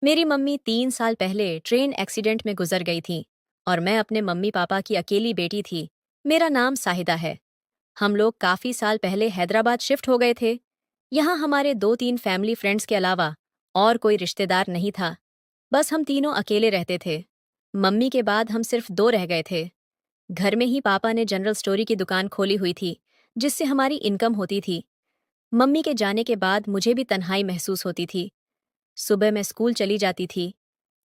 मेरी मम्मी 3 साल पहले ट्रेन एक्सीडेंट में गुजर गई थी और मैं अपने मम्मी पापा की अकेली बेटी थी। मेरा नाम साहिदा है। हम लोग काफी साल पहले हैदराबाद शिफ्ट हो गए थे। यहाँ हमारे 2-3 फैमिली फ्रेंड्स के अलावा और कोई रिश्तेदार नहीं था। बस हम तीनों अकेले रहते थे। मम्मी के बाद हम सिर्फ दो रह गए थे। घर में ही पापा ने जनरल स्टोरी की दुकान खोली हुई थी, जिससे हमारी इनकम होती थी। मम्मी के जाने के बाद मुझे भी तन्हाई महसूस होती थी। सुबह मैं स्कूल चली जाती थी।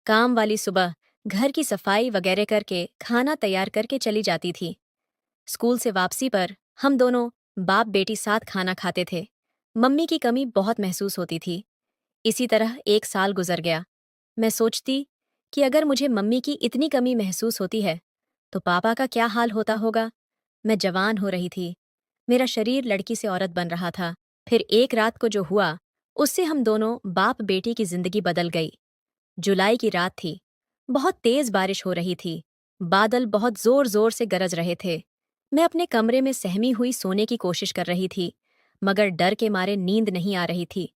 काम वाली सुबह घर की सफाई वगैरह करके खाना तैयार करके चली जाती थी। स्कूल से वापसी पर हम दोनों बाप बेटी साथ खाना खाते थे। मम्मी की कमी बहुत महसूस होती थी। इसी तरह 1 साल गुजर गया। मैं सोचती कि अगर मुझे मम्मी की इतनी कमी महसूस होती है तो पापा का क्या हाल होता होगा। मैं जवान हो रही थी। मेरा शरीर लड़की से औरत बन रहा था। फिर एक रात को जो हुआ, उससे हम दोनों बाप बेटी की जिंदगी बदल गई। जुलाई की रात थी। बहुत तेज बारिश हो रही थी। बादल बहुत जोर जोर से गरज रहे थे। मैं अपने कमरे में सहमी हुई सोने की कोशिश कर रही थी, मगर डर के मारे नींद नहीं आ रही थी।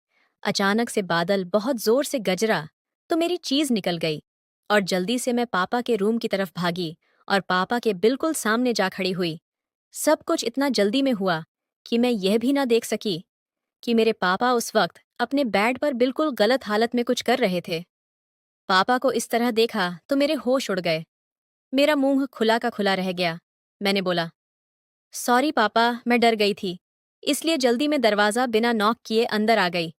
अचानक से बादल बहुत जोर से गरजा तो मेरी चीज निकल गई और जल्दी से मैं पापा के रूम की तरफ भागी और पापा के बिल्कुल सामने जा खड़ी हुई। सब कुछ इतना जल्दी में हुआ कि मैं यह भी ना देख सकी कि मेरे पापा उस वक्त अपने बेड पर बिल्कुल गलत हालत में कुछ कर रहे थे। पापा को इस तरह देखा तो मेरे होश उड़ गए। मेरा मुंह खुला का खुला रह गया। मैंने बोला, सॉरी पापा, मैं डर गई थी, इसलिए जल्दी में दरवाजा बिना नॉक किए अंदर आ गई।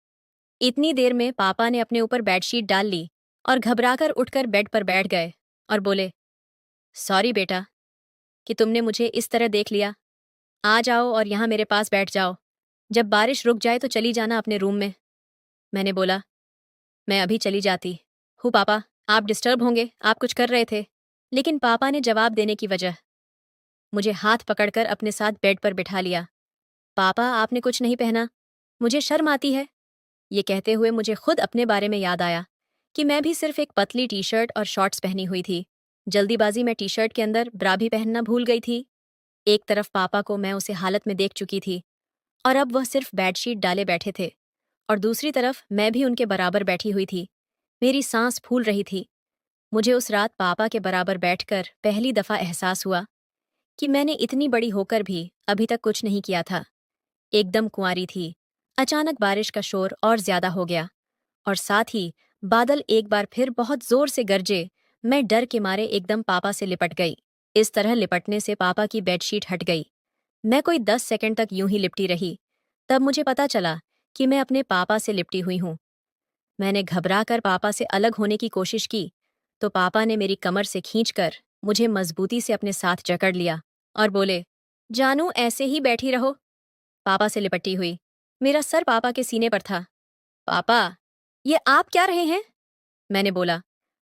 इतनी देर में पापा ने अपने ऊपर बेडशीट डाल ली और घबराकर उठकर बेड पर बैठ गए और बोले, सॉरी बेटा कि तुमने मुझे इस तरह देख लिया। आ जाओ और यहाँ मेरे पास बैठ जाओ। जब बारिश रुक जाए तो चली जाना अपने रूम में। मैंने बोला, मैं अभी चली जाती हूँ पापा, आप डिस्टर्ब होंगे, आप कुछ कर रहे थे। लेकिन पापा ने जवाब देने की वजह मुझे हाथ पकड़कर अपने साथ बेड पर बिठा लिया। पापा, आपने कुछ नहीं पहना, मुझे शर्म आती है। ये कहते हुए मुझे खुद अपने बारे में याद आया कि मैं भी सिर्फ एक पतली टी शर्ट और शॉर्ट्स पहनी हुई थी। जल्दीबाजी में टी शर्ट के अंदर ब्रा भी पहनना भूल गई थी। एक तरफ पापा को मैं उसे हालत में देख चुकी थी और अब वह सिर्फ बेडशीट डाले बैठे थे, और दूसरी तरफ मैं भी उनके बराबर बैठी हुई थी। मेरी सांस फूल रही थी। मुझे उस रात पापा के बराबर बैठकर पहली दफा एहसास हुआ कि मैंने इतनी बड़ी होकर भी अभी तक कुछ नहीं किया था। एकदम कुंवारी थी। अचानक बारिश का शोर और ज्यादा हो गया और साथ ही बादल एक बार फिर बहुत जोर से गरजे। मैं डर के मारे एकदम पापा से लिपट गई। इस तरह लिपटने से पापा की बेडशीट हट गई। मैं कोई 10 सेकंड तक यूं ही लिपटी रही। तब मुझे पता चला कि मैं अपने पापा से लिपटी हुई हूं। मैंने घबरा कर पापा से अलग होने की कोशिश की तो पापा ने मेरी कमर से खींचकर मुझे मजबूती से अपने साथ जकड़ लिया और बोले, जानू ऐसे ही बैठी रहो। पापा से लिपटी हुई, मेरा सर पापा के सीने पर था। पापा, ये आप क्या रहे हैं? मैंने बोला,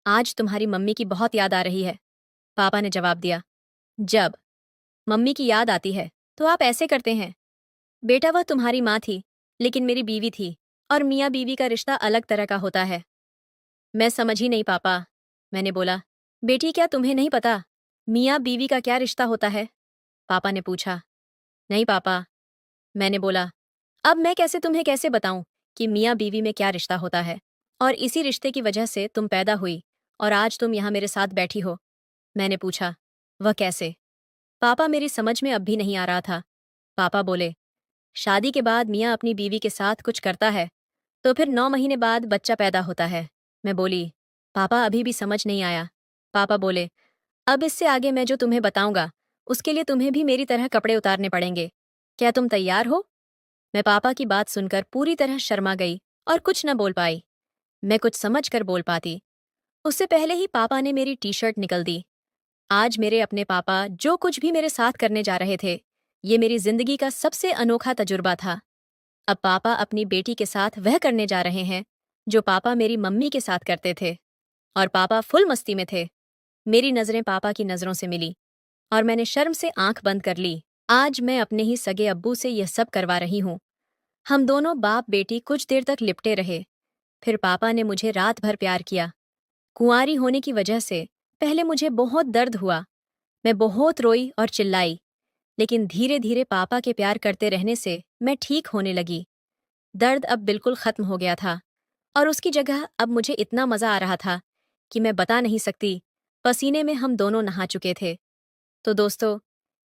आज तुम्हारी मम्मी की बहुत याद आ रही है। पापा ने जवाब दिया, जब मम्मी की याद आती है तो आप ऐसे करते हैं। बेटा, वह तुम्हारी माँ थी, लेकिन मेरी बीवी थी, और मियाँ बीवी का रिश्ता अलग तरह का होता है। मैं समझ ही नहीं पापा। मैंने बोला, बेटी क्या तुम्हें नहीं पता मियाँ बीवी का क्या रिश्ता होता है? पापा ने पूछा। नहीं पापा। मैंने बोला, अब मैं कैसे तुम्हें कैसे बताऊं कि मियाँ बीवी में क्या रिश्ता होता है, और इसी रिश्ते की वजह से तुम पैदा हुई और आज तुम यहाँ मेरे साथ बैठी हो। मैंने पूछा, वह कैसे? पापा, मेरी समझ में अब भी नहीं आ रहा था। पापा बोले, शादी के बाद मियाँ अपनी बीवी के साथ कुछ करता है तो फिर 9 महीने बाद बच्चा पैदा होता है। मैं बोली, पापा अभी भी समझ नहीं आया। पापा बोले, अब इससे आगे मैं जो तुम्हें बताऊंगा उसके लिए तुम्हें भी मेरी तरह कपड़े उतारने पड़ेंगे। क्या तुम तैयार हो? मैं पापा की बात सुनकर पूरी तरह शर्मा गई और कुछ न बोल पाई। मैं कुछ समझ कर बोल पाती उससे पहले ही पापा ने मेरी टी शर्ट निकल दी। आज मेरे अपने पापा जो कुछ भी मेरे साथ करने जा रहे थे, ये मेरी जिंदगी का सबसे अनोखा तजुर्बा था। अब पापा अपनी बेटी के साथ वह करने जा रहे हैं जो पापा मेरी मम्मी के साथ करते थे, और पापा फुल मस्ती में थे। मेरी नजरें पापा की नजरों से मिली और मैंने शर्म से आंख बंद कर ली। आज मैं अपने ही सगे अब्बू से यह सब करवा रही हूँ। हम दोनों बाप बेटी कुछ देर तक लिपटे रहे। फिर पापा ने मुझे रात भर प्यार किया। कुंवारी होने की वजह से पहले मुझे बहुत दर्द हुआ। मैं बहुत रोई और चिल्लाई, लेकिन धीरे धीरे पापा के प्यार करते रहने से मैं ठीक होने लगी। दर्द अब बिल्कुल खत्म हो गया था और उसकी जगह अब मुझे इतना मज़ा आ रहा था कि मैं बता नहीं सकती। पसीने में हम दोनों नहा चुके थे। तो दोस्तों,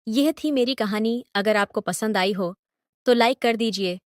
यह थी मेरी कहानी। अगर आपको पसंद आई हो तो लाइक कर दीजिए,